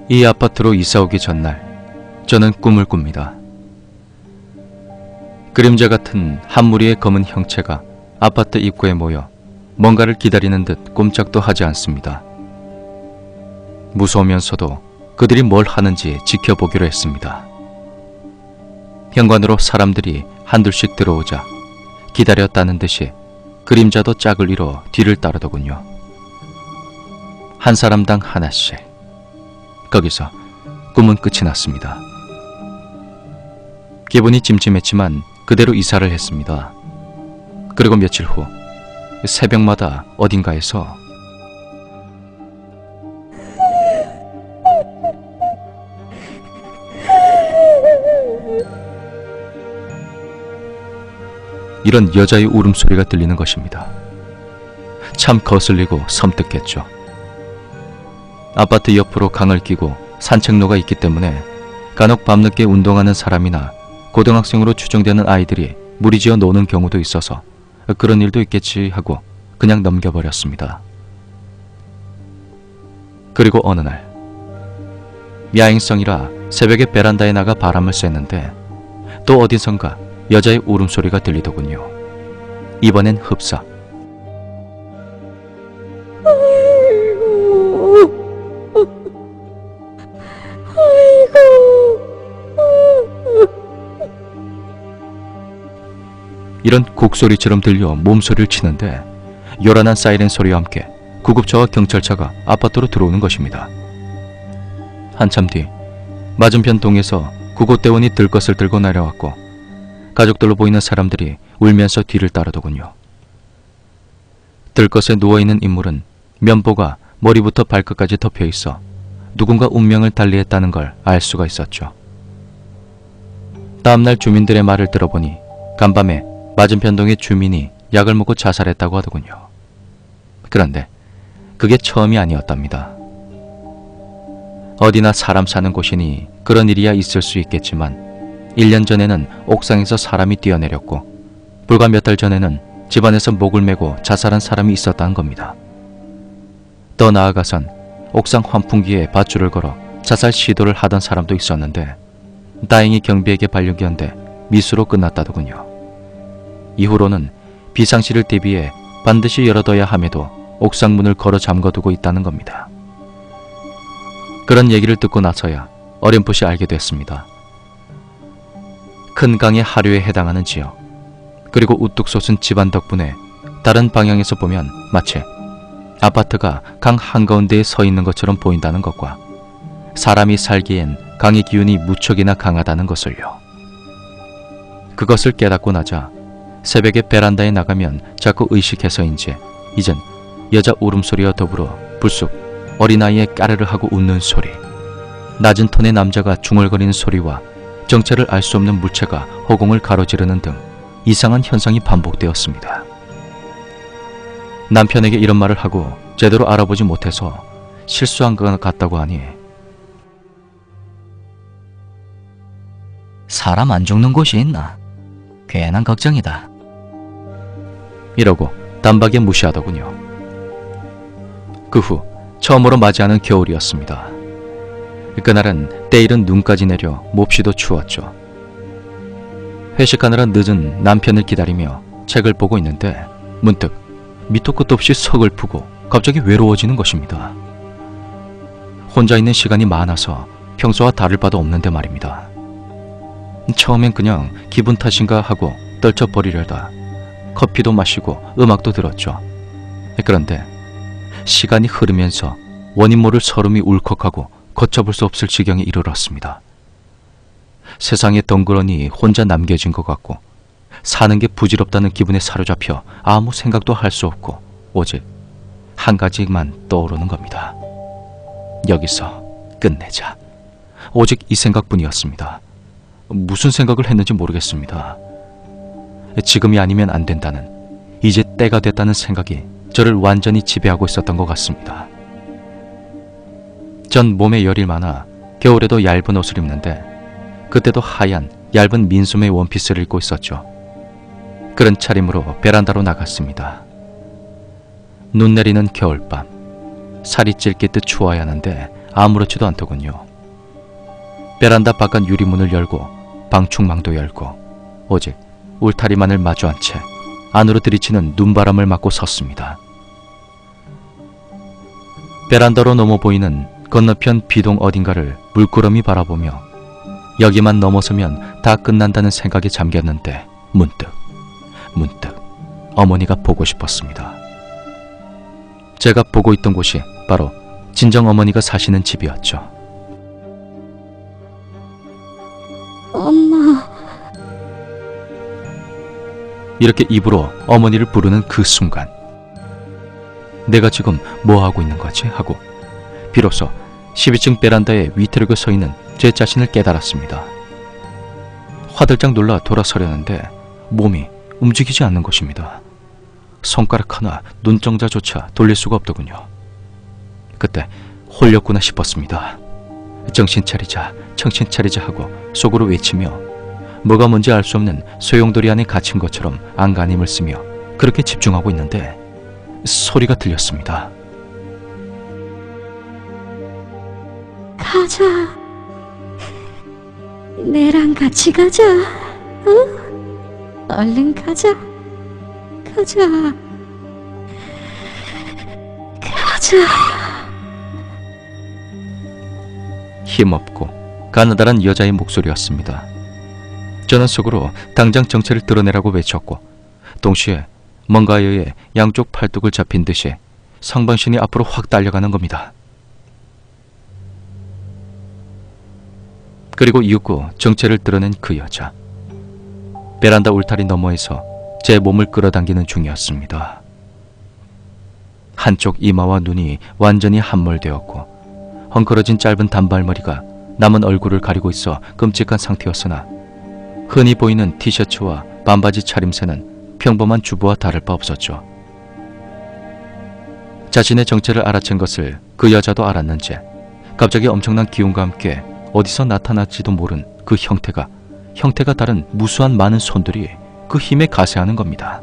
이 아파트로 이사 오기 전날 저는 꿈을 꿉니다. 그림자 같은 한 무리의 검은 형체가 아파트 입구에 모여 뭔가를 기다리는 듯 꼼짝도 하지 않습니다. 무서우면서도 그들이 뭘 하는지 지켜보기로 했습니다. 현관으로 사람들이 한둘씩 들어오자 기다렸다는 듯이 그림자도 짝을 이뤄 뒤를 따르더군요. 한 사람당 하나씩. 거기서 꿈은 끝이 났습니다. 기분이 찜찜했지만 그대로 이사를 했습니다. 그리고 며칠 후 새벽마다 어딘가에서 이런 여자의 울음소리가 들리는 것입니다. 참 거슬리고 섬뜩했죠. 아파트 옆으로 강을 끼고 산책로가 있기 때문에 간혹 밤늦게 운동하는 사람이나 고등학생으로 추정되는 아이들이 무리지어 노는 경우도 있어서 그런 일도 있겠지 하고 그냥 넘겨버렸습니다. 그리고 어느 날 야행성이라 새벽에 베란다에 나가 바람을 쐈는데 또 어디선가 여자의 울음소리가 들리더군요. 이번엔 흡사. 이런 곡소리처럼 들려 몸소리를 치는데 요란한 사이렌 소리와 함께 구급차와 경찰차가 아파트로 들어오는 것입니다. 한참 뒤 맞은편 동에서 구급대원이 들것을 들고 내려왔고 가족들로 보이는 사람들이 울면서 뒤를 따르더군요. 들것에 누워있는 인물은 면보가 머리부터 발끝까지 덮여있어 누군가 운명을 달리했다는 걸 알 수가 있었죠. 다음날 주민들의 말을 들어보니 간밤에 맞은편 동의 주민이 약을 먹고 자살했다고 하더군요. 그런데 그게 처음이 아니었답니다. 어디나 사람 사는 곳이니 그런 일이야 있을 수 있겠지만 1년 전에는 옥상에서 사람이 뛰어내렸고 불과 몇 달 전에는 집안에서 목을 메고 자살한 사람이 있었다는 겁니다. 더 나아가선 옥상 환풍기에 밧줄을 걸어 자살 시도를 하던 사람도 있었는데 다행히 경비에게 발견돼 미수로 끝났다더군요. 이후로는 비상시를 대비해 반드시 열어둬야 함에도 옥상 문을 걸어 잠궈두고 있다는 겁니다. 그런 얘기를 듣고 나서야 어렴풋이 알게 됐습니다. 큰 강의 하류에 해당하는 지역, 그리고 우뚝 솟은 집안 덕분에 다른 방향에서 보면 마치 아파트가 강 한가운데에 서 있는 것처럼 보인다는 것과 사람이 살기엔 강의 기운이 무척이나 강하다는 것을요. 그것을 깨닫고 나자 새벽에 베란다에 나가면 자꾸 의식해서인지 이젠 여자 울음소리와 더불어 불쑥 어린아이의 까르르 하고 웃는 소리, 낮은 톤의 남자가 중얼거리는 소리와 정체를 알 수 없는 물체가 허공을 가로지르는 등 이상한 현상이 반복되었습니다. 남편에게 이런 말을 하고 제대로 알아보지 못해서 실수한 것 같다고 하니 사람 안 죽는 곳이 있나? 괜한 걱정이다. 이러고 단박에 무시하더군요. 그 후 처음으로 맞이하는 겨울이었습니다. 그날은 때이른 눈까지 내려 몹시도 추웠죠. 회식하느라 늦은 남편을 기다리며 책을 보고 있는데 문득 밑도 끝도 없이 서글프고 갑자기 외로워지는 것입니다. 혼자 있는 시간이 많아서 평소와 다를 바도 없는데 말입니다. 처음엔 그냥 기분 탓인가 하고 떨쳐버리려다 커피도 마시고 음악도 들었죠. 그런데 시간이 흐르면서 원인 모를 서름이 울컥하고 걷잡을 수 없을 지경에 이르렀습니다. 세상에 덩그러니 혼자 남겨진 것 같고 사는 게 부질없다는 기분에 사로잡혀 아무 생각도 할 수 없고 오직 한 가지만 떠오르는 겁니다. 여기서 끝내자. 오직 이 생각뿐이었습니다. 무슨 생각을 했는지 모르겠습니다. 지금이 아니면 안 된다는, 이제 때가 됐다는 생각이 저를 완전히 지배하고 있었던 것 같습니다. 전 몸에 열이 많아 겨울에도 얇은 옷을 입는데 그때도 하얀 얇은 민소매 원피스를 입고 있었죠. 그런 차림으로 베란다로 나갔습니다. 눈 내리는 겨울밤, 살이 찔깃듯 추워야 하는데 아무렇지도 않더군요. 베란다 바깥 유리문을 열고 방충망도 열고 오직 울타리만을 마주한 채 안으로 들이치는 눈바람을 맞고 섰습니다. 베란다로 넘어 보이는 건너편 비동 어딘가를 물끄러미 바라보며 여기만 넘어서면 다 끝난다는 생각에 잠겼는데 문득 어머니가 보고 싶었습니다. 제가 보고 있던 곳이 바로 친정 어머니가 사시는 집이었죠. 엄마, 이렇게 입으로 어머니를 부르는 그 순간 내가 지금 뭐 하고 있는 거지? 하고 비로소 12층 베란다에 위태롭게 서 있는 제 자신을 깨달았습니다. 화들짝 놀라 돌아서려는데 몸이 움직이지 않는 것입니다. 손가락 하나 눈동자조차 돌릴 수가 없더군요. 그때 홀렸구나 싶었습니다. 정신 차리자 하고 속으로 외치며 뭐가 뭔지 알 수 없는 소용돌이 안에 갇힌 것처럼 안간힘을 쓰며 그렇게 집중하고 있는데 소리가 들렸습니다. 가자. 내랑 같이 가자. 응? 얼른 가자. 가자. 힘없고 가느다란 여자의 목소리였습니다. 저는 속으로 당장 정체를 드러내라고 외쳤고 동시에 뭔가에 의해 양쪽 팔뚝을 잡힌 듯이 상반신이 앞으로 확 달려가는 겁니다. 그리고 이윽고 정체를 드러낸 그 여자. 베란다 울타리 너머에서 제 몸을 끌어당기는 중이었습니다. 한쪽 이마와 눈이 완전히 함몰되었고 헝클어진 짧은 단발머리가 남은 얼굴을 가리고 있어 끔찍한 상태였으나 흔히 보이는 티셔츠와 반바지 차림새는 평범한 주부와 다를 바 없었죠. 자신의 정체를 알아챈 것을 그 여자도 알았는지 갑자기 엄청난 기운과 함께 어디서 나타날지도 모른 그 형태가 다른 무수한 많은 손들이 그 힘에 가세하는 겁니다.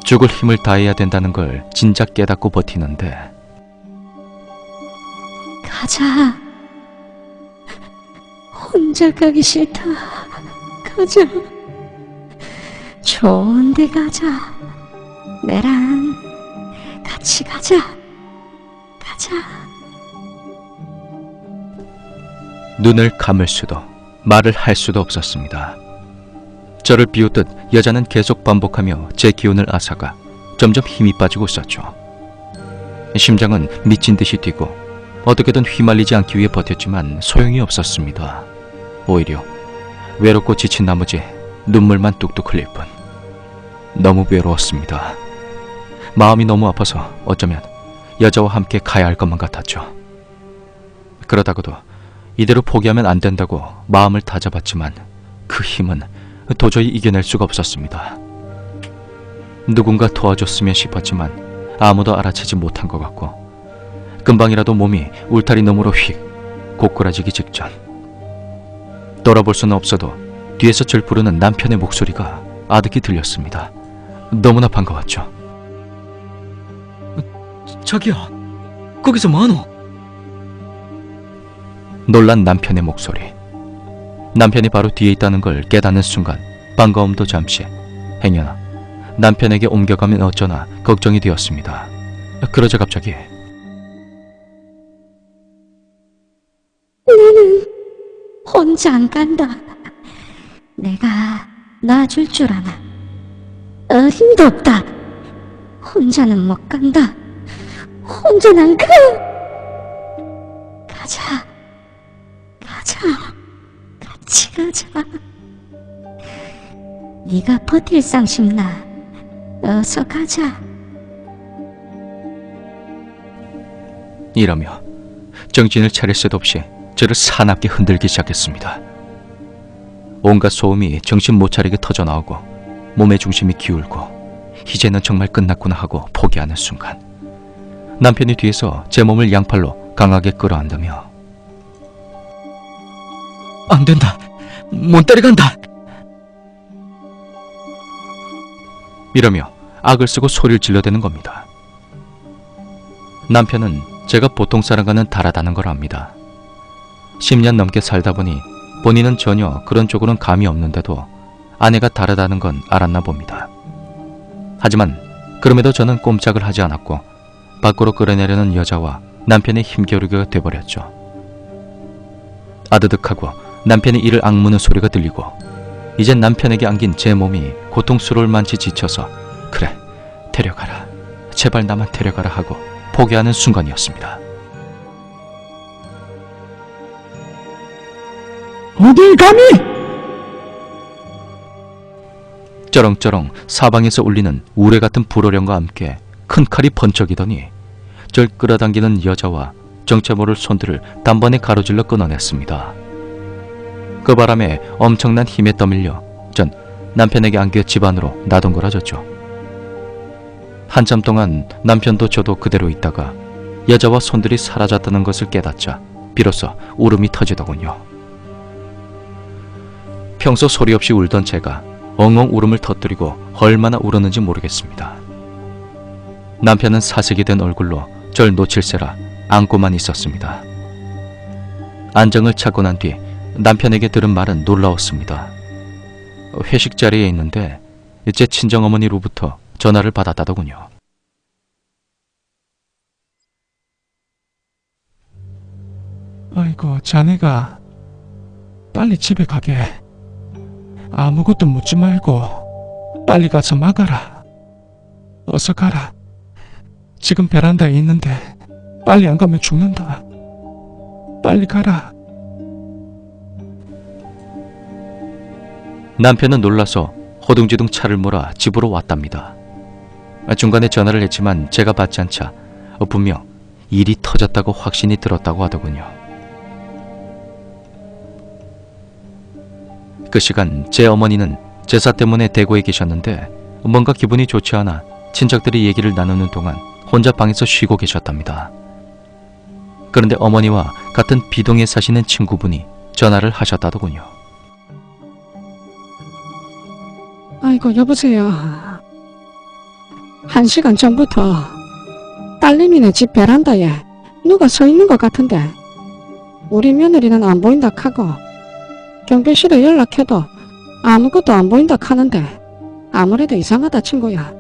죽을 힘을 다해야 된다는 걸 진작 깨닫고 버티는데 가자. 혼자 가기 싫다. 가자. 좋은 데 가자. 내랑 같이 가자. 가자. 눈을 감을 수도 말을 할 수도 없었습니다. 저를 비웃듯 여자는 계속 반복하며 제 기운을 앗아가 점점 힘이 빠지고 있었죠. 심장은 미친 듯이 뛰고 어떻게든 휘말리지 않기 위해 버텼지만 소용이 없었습니다. 오히려 외롭고 지친 나머지 눈물만 뚝뚝 흘릴 뿐. 너무 외로웠습니다. 마음이 너무 아파서 어쩌면 여자와 함께 가야 할 것만 같았죠. 그러다가도 이대로 포기하면 안 된다고 마음을 다잡았지만 그 힘은 도저히 이겨낼 수가 없었습니다. 누군가 도와줬으면 싶었지만 아무도 알아채지 못한 것 같고 금방이라도 몸이 울타리 너머로 휙 고꾸라지기 직전. 돌아볼 수는 없어도 뒤에서 절 부르는 남편의 목소리가 아득히 들렸습니다. 너무나 반가웠죠. 자기야, 거기서 뭐하노? 놀란 남편의 목소리. 남편이 바로 뒤에 있다는 걸 깨닫는 순간 반가움도 잠시, 행여나 남편에게 옮겨가면 어쩌나 걱정이 되었습니다. 그러자 갑자기 나는 혼자 안 간다. 내가 놔줄 줄 아나. 어림도 없다. 혼자는 못 간다. 혼자는 안 가. 가자. 같이 가자. 네가 버틸 상심 나. 어서 가자. 이러며 정신을 차릴 새도 없이 저를 사납게 흔들기 시작했습니다. 온갖 소음이 정신 못 차리게 터져나오고 몸의 중심이 기울고 이제는 정말 끝났구나 하고 포기하는 순간 남편이 뒤에서 제 몸을 양팔로 강하게 끌어안으며 안 된다. 못 따라간다. 이러며 악을 쓰고 소리를 질러대는 겁니다. 남편은 제가 보통 사람과는 다르다는 걸 압니다. 10년 넘게 살다 보니 본인은 전혀 그런 쪽으로는 감이 없는데도 아내가 다르다는 건 알았나 봅니다. 하지만 그럼에도 저는 꼼짝을 하지 않았고 밖으로 끌어내려는 여자와 남편의 힘겨루기가 돼버렸죠. 아드득하고 남편이 이를 악무는 소리가 들리고 이젠 남편에게 안긴 제 몸이 고통스러울 만치 지쳐서 그래, 데려가라. 제발 나만 데려가라 하고 포기하는 순간이었습니다. 어딜 감히! 쩌렁쩌렁 사방에서 울리는 우레 같은 불호령과 함께 큰 칼이 번쩍이더니 절 끌어당기는 여자와 정체 모를 손들을 단번에 가로질러 끊어냈습니다. 그 바람에 엄청난 힘에 떠밀려 전 남편에게 안겨 집 안으로 나동거라졌죠. 한참 동안 남편도 저도 그대로 있다가 여자와 손들이 사라졌다는 것을 깨닫자 비로소 울음이 터지더군요. 평소 소리 없이 울던 제가 엉엉 울음을 터뜨리고 얼마나 울었는지 모르겠습니다. 남편은 사색이 된 얼굴로 절 놓칠세라 안고만 있었습니다. 안정을 찾고 난 뒤 남편에게 들은 말은 놀라웠습니다. 회식 자리에 있는데 제 친정어머니로부터 전화를 받았다더군요. 아이고, 자네가 빨리 집에 가게. 아무것도 묻지 말고 빨리 가서 막아라. 어서 가라. 지금 베란다에 있는데 빨리 안 가면 죽는다. 빨리 가라. 남편은 놀라서 허둥지둥 차를 몰아 집으로 왔답니다. 중간에 전화를 했지만 제가 받지 않자 분명 일이 터졌다고 확신이 들었다고 하더군요. 그 시간 제 어머니는 제사 때문에 대구에 계셨는데 뭔가 기분이 좋지 않아 친척들이 얘기를 나누는 동안 혼자 방에서 쉬고 계셨답니다. 그런데 어머니와 같은 비동에 사시는 친구분이 전화를 하셨다더군요. 아이고, 여보세요. 1시간 전부터 딸내미네 집 베란다에 누가 서 있는 것 같은데 우리 며느리는 안 보인다 하고 경비실에 연락해도 아무것도 안 보인다 하는데 아무래도 이상하다 친구야.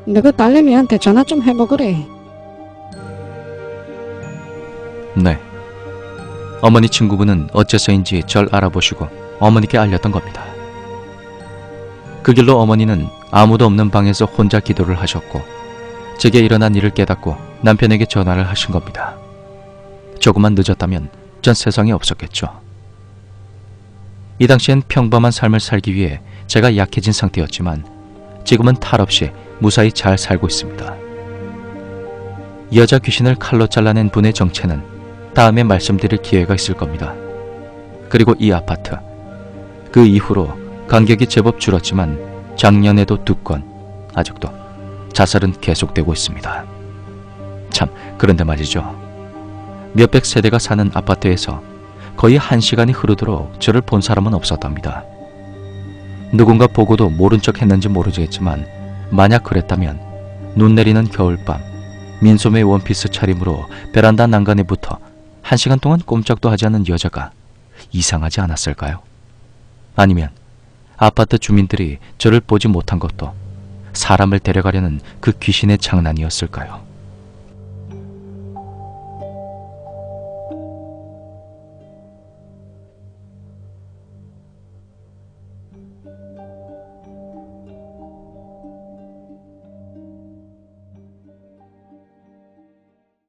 너그 딸내미한테 전화 좀 해보그래. 네. 어머니 친구분은 어째서인지 절 알아보시고 어머니께 알렸던 겁니다. 그 길로 어머니는 아무도 없는 방에서 혼자 기도를 하셨고 제게 일어난 일을 깨닫고 남편에게 전화를 하신 겁니다. 조금만 늦었다면 전 세상에 없었겠죠. 이 당시엔 평범한 삶을 살기 위해 제가 약해진 상태였지만 지금은 탈없이 무사히 잘 살고 있습니다. 여자 귀신을 칼로 잘라낸 분의 정체는 다음에 말씀드릴 기회가 있을 겁니다. 그리고 이 아파트, 그 이후로 간격이 제법 줄었지만 작년에도 2건, 아직도 자살은 계속되고 있습니다. 참, 그런데 말이죠. 몇백 세대가 사는 아파트에서 거의 1시간이 흐르도록 저를 본 사람은 없었답니다. 누군가 보고도 모른 척 했는지 모르겠지만 만약 그랬다면 눈 내리는 겨울밤 민소매 원피스 차림으로 베란다 난간에 붙어 1시간 동안 꼼짝도 하지 않은 여자가 이상하지 않았을까요? 아니면 아파트 주민들이 저를 보지 못한 것도 사람을 데려가려는 그 귀신의 장난이었을까요?